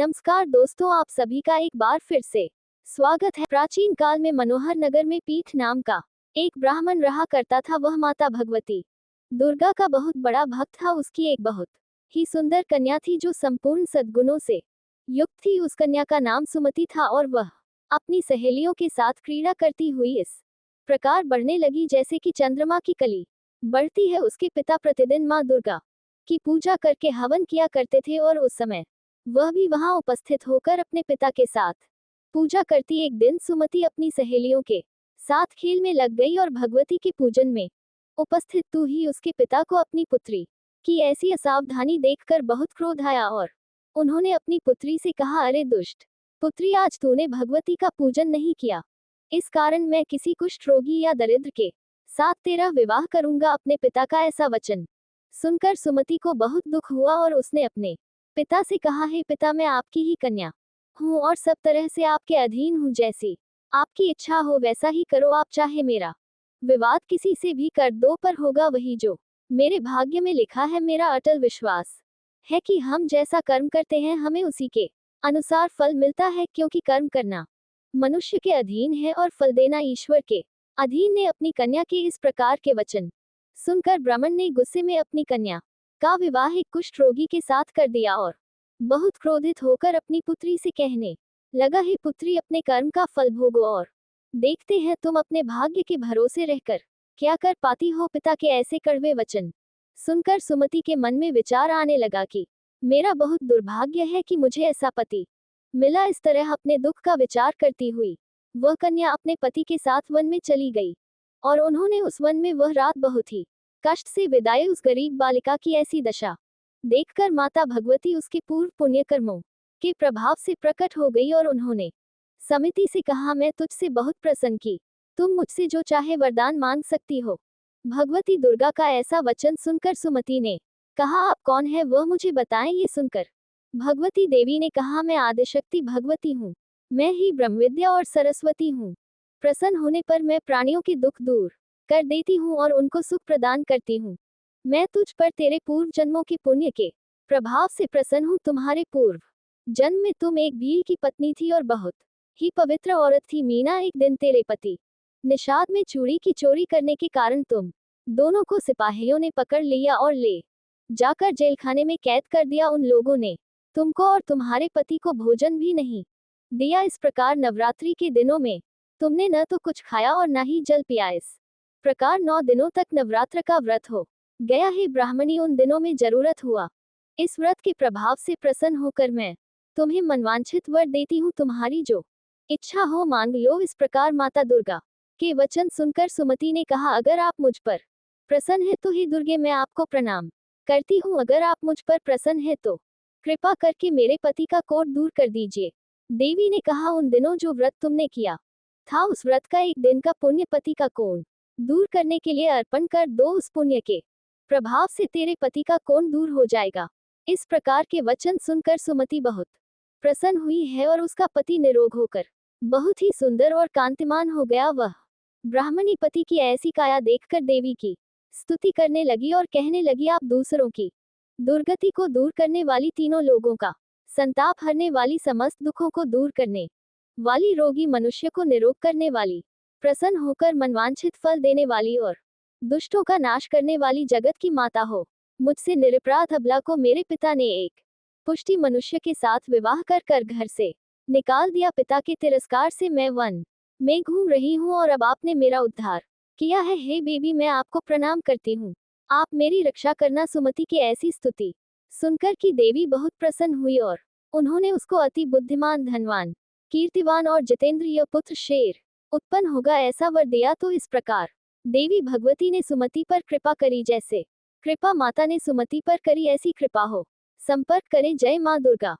नमस्कार दोस्तों, आप सभी का एक बार फिर से स्वागत है। प्राचीन काल में मनोहर नगर में पीठ नाम का एक ब्राह्मण रहा करता था। वह माता भगवती दुर्गा का बहुत बड़ा भक्त था। उसकी एक बहुत ही सुंदर कन्या थी जो संपूर्ण सद्गुणों से युक्त थी। उस कन्या का नाम सुमति था और वह अपनी सहेलियों के साथ क्रीड़ा करती हुई इस प्रकार बढ़ने लगी जैसे कि चंद्रमा की कली बढ़ती है। उसके पिता प्रतिदिन माँ दुर्गा की पूजा करके हवन किया करते थे और उस समय वह भी वहां उपस्थित होकर अपने पिता के साथ पूजा करती। एक दिन सुमति अपनी सहेलियों के साथ खेल में लग गई और भगवती के पूजन में उपस्थित तू ही उसके पिता को अपनी पुत्री की ऐसी असावधानी देखकर बहुत क्रोध आया और उन्होंने अपनी पुत्री से कहा, अरे दुष्ट पुत्री, आज तूने भगवती का पूजन नहीं किया, इस कारण मैं किसी कुष्ठ रोगी या दरिद्र के साथ तेरा विवाह करूंगा। अपने पिता का ऐसा वचन सुनकर सुमति को बहुत दुख हुआ और उसने अपने पिता से कहा, हे पिता, मैं आपकी ही कन्या हूँ और सब तरह से आपके अधीन हूँ। जैसी आपकी इच्छा हो वैसा ही करो। आप चाहे मेरा विवाद किसी से भी कर दो, पर होगा वही जो मेरे भाग्य में लिखा है। मेरा अटल विश्वास है कि हम जैसा कर्म करते हैं हमें उसी के अनुसार फल मिलता है, क्योंकि कर्म करना मनुष्य के अधीन है और फल देना ईश्वर के अधीन। ने अपनी कन्या के इस प्रकार के वचन सुनकर ब्राह्मण ने गुस्से में अपनी कन्या का विवाह एक कुष्ठ रोगी के साथ कर दिया और बहुत क्रोधित होकर अपनी पुत्री से कहने लगा, हे पुत्री, अपने कर्म का फल भोगो और देखते हैं तुम अपने भाग्य के भरोसे रहकर क्या कर पाती हो। पिता के ऐसे कड़वे वचन सुनकर सुमति के मन में विचार आने लगा कि मेरा बहुत दुर्भाग्य है कि मुझे ऐसा पति मिला। इस तरह अपने दुख का विचार करती हुई वह कन्या अपने पति के साथ वन में चली गई और उन्होंने उस वन में वह रात बहुत ही कष्ट से विदाई। उस गरीब बालिका की ऐसी दशा देखकर माता भगवती उसके पूर्व पुण्य कर्मों के प्रभाव से प्रकट हो गई और उन्होंने समिति से कहा, मैं तुझसे बहुत प्रसन्न की, तुम मुझसे जो चाहे वरदान मांग सकती हो। भगवती दुर्गा का ऐसा वचन सुनकर सुमति ने कहा, आप कौन है वह मुझे बताएं। ये सुनकर भगवती देवी ने कहा, मैं आदिशक्ति भगवती हूँ, मैं ही ब्रह्मविद्या और सरस्वती हूँ। प्रसन्न होने पर मैं प्राणियों के दुख दूर कर देती हूँ और उनको सुख प्रदान करती हूँ। मैं तुझ पर तेरे पूर्व जन्मों के पुण्य के प्रभाव से प्रसन्न हूँ। तुम्हारे पूर्व जन्म में तुम एक भील की पत्नी थी और बहुत ही पवित्र औरत थी मीना। एक दिन तेरे पति निषाद में चूड़ी की चोरी करने के कारण तुम दोनों को सिपाहियों ने पकड़ लिया और ले जाकर जेलखाने में कैद कर दिया। उन लोगों ने तुमको और तुम्हारे पति को भोजन भी नहीं दिया। इस प्रकार नवरात्रि के दिनों में तुमने न तो कुछ खाया और न ही जल पिया। इस प्रकार 9 दिनों तक नवरात्र का व्रत हो गया है। ब्राह्मणी, उन दिनों में जरूरत हुआ इस व्रत के प्रभाव से प्रसन्न होकर मैं तुम्हें मनवांछित वर देती हूँ, तुम्हारी जो इच्छा हो मांग लो। इस प्रकार माता दुर्गा के वचन सुनकर सुमति ने कहा, अगर आप मुझ पर प्रसन्न है तो हे दुर्गे, मैं आपको प्रणाम करती हूँ। अगर आप मुझ पर प्रसन्न है तो कृपा करके मेरे पति का कोढ़ दूर कर दीजिए। देवी ने कहा, उन दिनों जो व्रत तुमने किया था उस व्रत का एक दिन का पुण्य पति का कोढ़ दूर करने के लिए अर्पण कर दो। उस पुण्य के प्रभाव से तेरे पति का कोढ़ दूर हो जाएगा। इस प्रकार के वचन सुनकर सुमति बहुत प्रसन्न हुई है और उसका पति निरोग होकर बहुत ही सुंदर और कांतिमान हो गया। वह ब्राह्मणी पति की ऐसी काया देखकर देवी की स्तुति करने लगी और कहने लगी, आप दूसरों की दुर्गति को दूर करने वाली, तीनों लोगों का संताप हरने वाली, समस्त दुखों को दूर करने वाली, रोगी मनुष्य को निरोग करने वाली, प्रसन्न होकर मनवांछित फल देने वाली और दुष्टों का नाश करने वाली जगत की माता हो। मुझसे निरपराध अबला को मेरे पिता ने एक पुष्टि मनुष्य के साथ विवाह कर घर से निकाल दिया। पिता के तिरस्कार से मैं वन में घूम रही हूँ और अब आपने मेरा उद्धार किया है। हे बेबी, मैं आपको प्रणाम करती हूँ, आप मेरी रक्षा करना। सुमति की ऐसी स्तुति सुनकर की देवी बहुत प्रसन्न हुई और उन्होंने उसको अति बुद्धिमान, धनवान, कीर्तिवान और जितेंद्रिय पुत्र शेर उत्पन्न होगा ऐसा वर दिया। तो इस प्रकार देवी भगवती ने सुमति पर कृपा करी। जैसे कृपा माता ने सुमति पर करी ऐसी कृपा हो। संपर्क करें। जय मां दुर्गा।